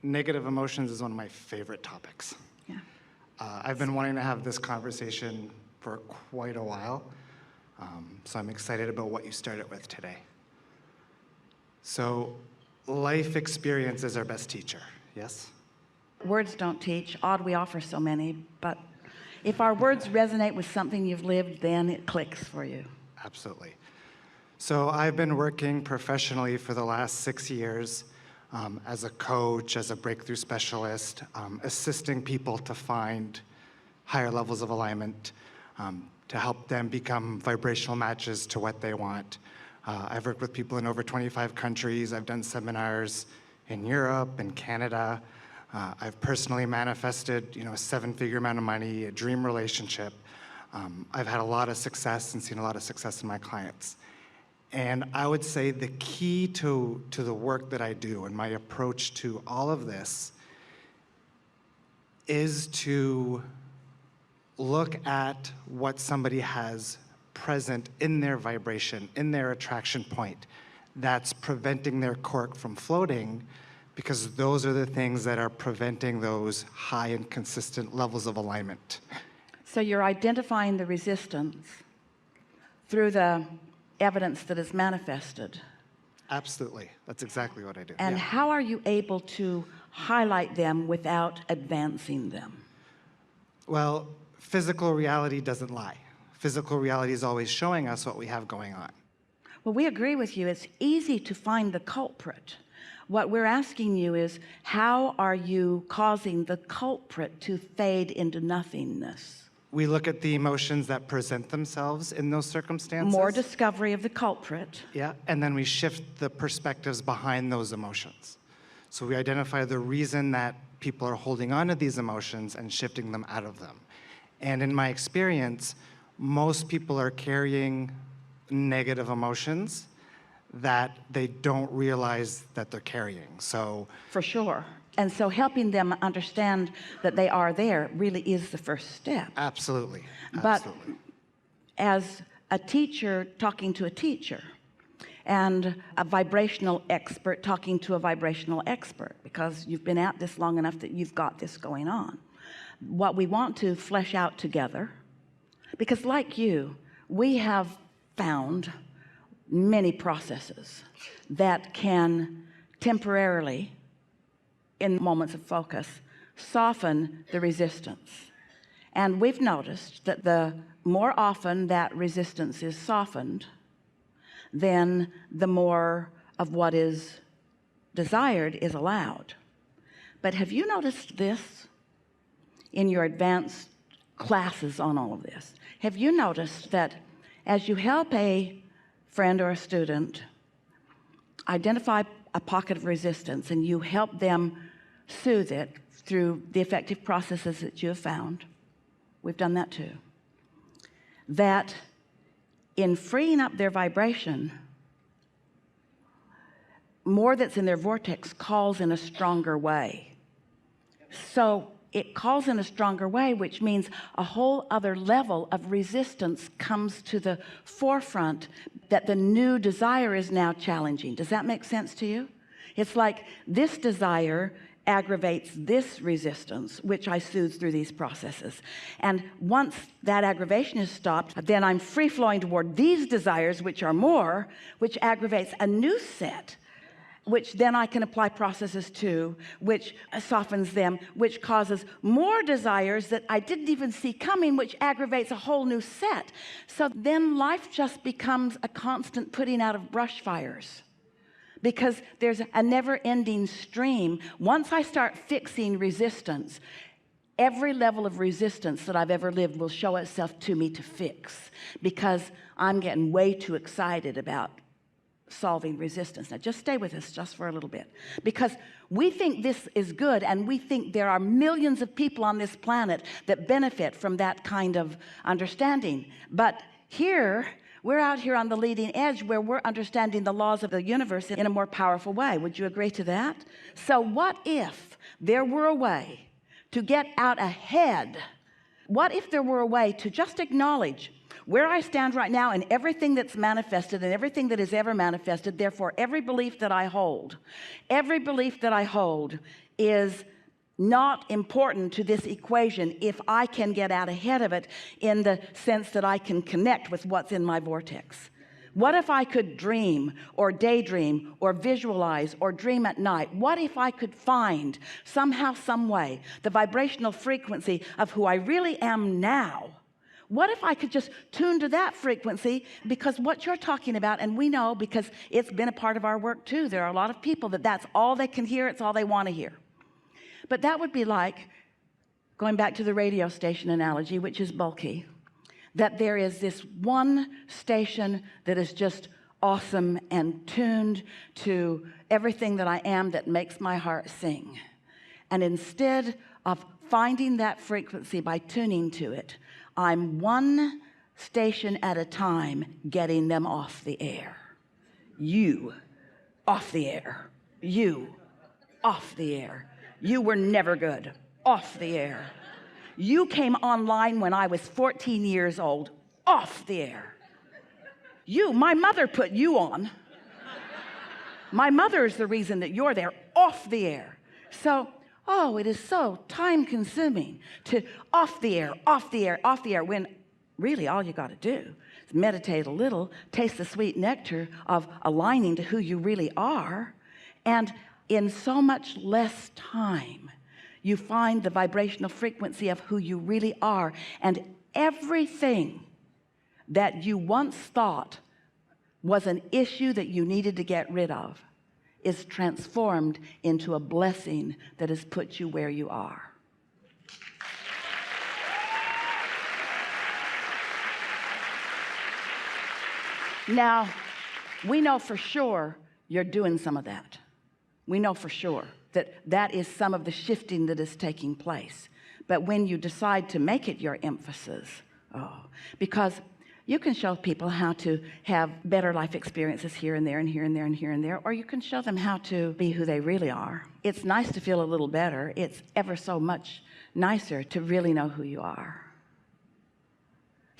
negative emotions is one of my favorite topics. Yeah. I've been wanting to have this conversation for quite a while, so I'm excited about what you started with today. So, life experience is our best teacher, yes? Words don't teach. Odd we offer so many, but if our words resonate with something you've lived, then it clicks for you. Absolutely. So I've been working professionally for the last 6 years as a coach, as a breakthrough specialist, assisting people to find higher levels of alignment, to help them become vibrational matches to what they want. I've worked with people in over 25 countries. I've done seminars in Europe and Canada. I've personally manifested, a 7-figure amount of money, a dream relationship. I've had a lot of success and seen a lot of success in my clients. And I would say the key to the work that I do and my approach to all of this is to look at what somebody has present in their vibration, in their attraction point, that's preventing their cork from floating, because those are the things that are preventing those high and consistent levels of alignment. So you're identifying the resistance through the evidence that is manifested. Absolutely. That's exactly what I do. And yeah. how are you able to highlight them without advancing them? Well, physical reality doesn't lie. Physical reality is always showing us what we have going on. Well, we agree with you. It's easy to find the culprit. What we're asking you is, how are you causing the culprit to fade into nothingness? We look at the emotions that present themselves in those circumstances. More discovery of the culprit. Yeah, and then we shift the perspectives behind those emotions. So we identify the reason that people are holding on to these emotions and shifting them out of them. And in my experience, most people are carrying negative emotions that they don't realize that they're carrying. So for sure. And so helping them understand that they are there really is the first step. Absolutely. But Absolutely. as a teacher talking to a teacher, and a vibrational expert talking to a vibrational expert, because you've been at this long enough that you've got this going on, what we want to flesh out together, because like you, we have found many processes that can temporarily, in moments of focus, soften the resistance. And we've noticed that the more often that resistance is softened, then the more of what is desired is allowed. But have you noticed this in your advanced classes on all of this? Have you noticed that as you help a friend or a student identify a pocket of resistance and you help them soothe it through the effective processes that you have found, we've done that too, that in freeing up their vibration, more that's in their vortex calls in a stronger way. So it calls in a stronger way, which means a whole other level of resistance comes to the forefront that the new desire is now challenging. Does that make sense to you? It's like this desire aggravates this resistance, which I soothe through these processes. And once that aggravation is stopped, then I'm free-flowing toward these desires, which are more, which aggravates a new set, which then I can apply processes to, which softens them, which causes more desires that I didn't even see coming, which aggravates a whole new set. So then life just becomes a constant putting out of brush fires, because there's a never-ending stream. Once I start fixing resistance, every level of resistance that I've ever lived will show itself to me to fix, because I'm getting way too excited about solving resistance. Now just stay with us just for a little bit, because we think this is good, and we think there are millions of people on this planet that benefit from that kind of understanding. But here, we're out here on the leading edge, where we're understanding the laws of the universe in a more powerful way. Would you agree to that? So what if there were a way to get out ahead? What if there were a way to just acknowledge where I stand right now and everything that's manifested and everything that is ever manifested, therefore every belief that I hold is not important to this equation if I can get out ahead of it, in the sense that I can connect with what's in my vortex. What if I could dream or daydream or visualize or dream at night? What if I could find somehow, some way, the vibrational frequency of who I really am now? What if I could just tune to that frequency? Because what you're talking about, and we know because it's been a part of our work too, there are a lot of people that's all they can hear, it's all they want to hear. But that would be like, going back to the radio station analogy, which is bulky, that there is this one station that is just awesome and tuned to everything that I am, that makes my heart sing. And instead of finding that frequency by tuning to it, I'm one station at a time getting them off the air. You off the air. You off the air. You were never good. Off the air. You came online when I was 14 years old. Off the air. You, my mother put you on. My mother is the reason that you're there. Off the air. So, it is so time consuming to off the air, when really all you got to do is meditate a little, taste the sweet nectar of aligning to who you really are, and in so much less time you find the vibrational frequency of who you really are, and everything that you once thought was an issue that you needed to get rid of is transformed into a blessing that has put you where you are. Now, we know for sure you're doing some of that. We know for sure that is some of the shifting that is taking place. But when you decide to make it your emphasis, because you can show people how to have better life experiences here and there and here and there and here and there, or you can show them how to be who they really are. It's nice to feel a little better. It's ever so much nicer to really know who you are.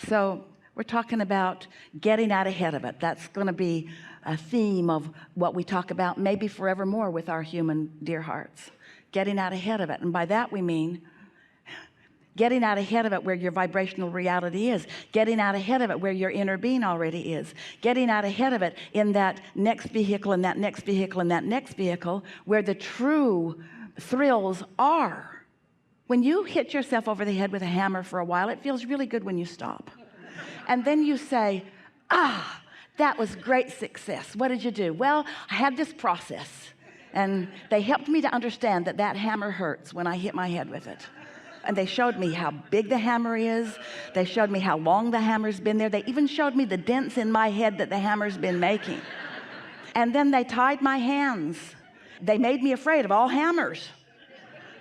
So we're talking about getting out ahead of it. That's going to be a theme of what we talk about maybe forevermore with our human dear hearts. Getting out ahead of it. And by that we mean getting out ahead of it where your vibrational reality is, getting out ahead of it where your inner being already is, getting out ahead of it in that next vehicle and that next vehicle and that next vehicle where the true thrills are. When you hit yourself over the head with a hammer for a while, it feels really good when you stop. And then you say, that was great success. What did you do? Well, I had this process, and they helped me to understand that hammer hurts when I hit my head with it. And they showed me how big the hammer is. They showed me how long the hammer's been there. They even showed me the dents in my head that the hammer's been making. And then they tied my hands. They made me afraid of all hammers.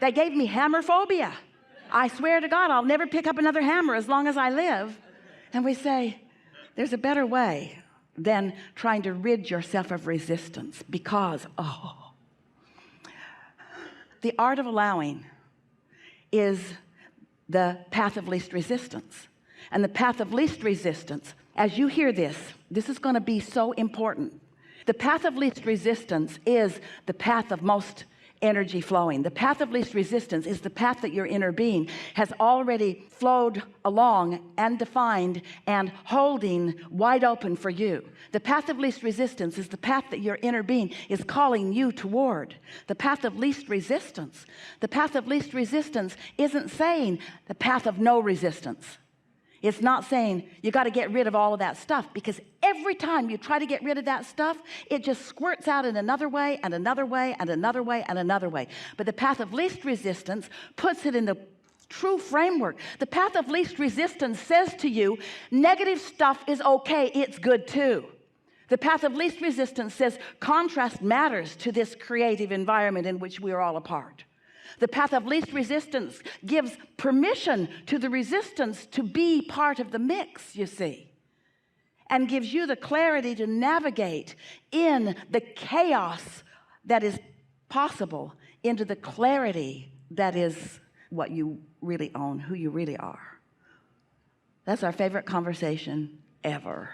They gave me hammer phobia. I swear to God, I'll never pick up another hammer as long as I live. And we say, there's a better way than trying to rid yourself of resistance, because, the art of allowing is the path of least resistance. And the path of least resistance, as you hear this is going to be so important. The path of least resistance is the path of most energy flowing. The path of least resistance is the path that your inner being has already flowed along and defined and holding wide open for you. The path of least resistance is the path that your inner being is calling you toward. The path of least resistance. The path of least resistance isn't saying the path of no resistance. It's not saying you got to get rid of all of that stuff, because every time you try to get rid of that stuff, it just squirts out in another way and another way and another way and another way. But the path of least resistance puts it in the true framework. The path of least resistance says to you, negative stuff is okay, it's good too. The path of least resistance says contrast matters to this creative environment in which we are all a part. The path of least resistance gives permission to the resistance to be part of the mix, you see, and gives you the clarity to navigate in the chaos that is possible into the clarity that is what you really own, who you really are. That's our favorite conversation ever.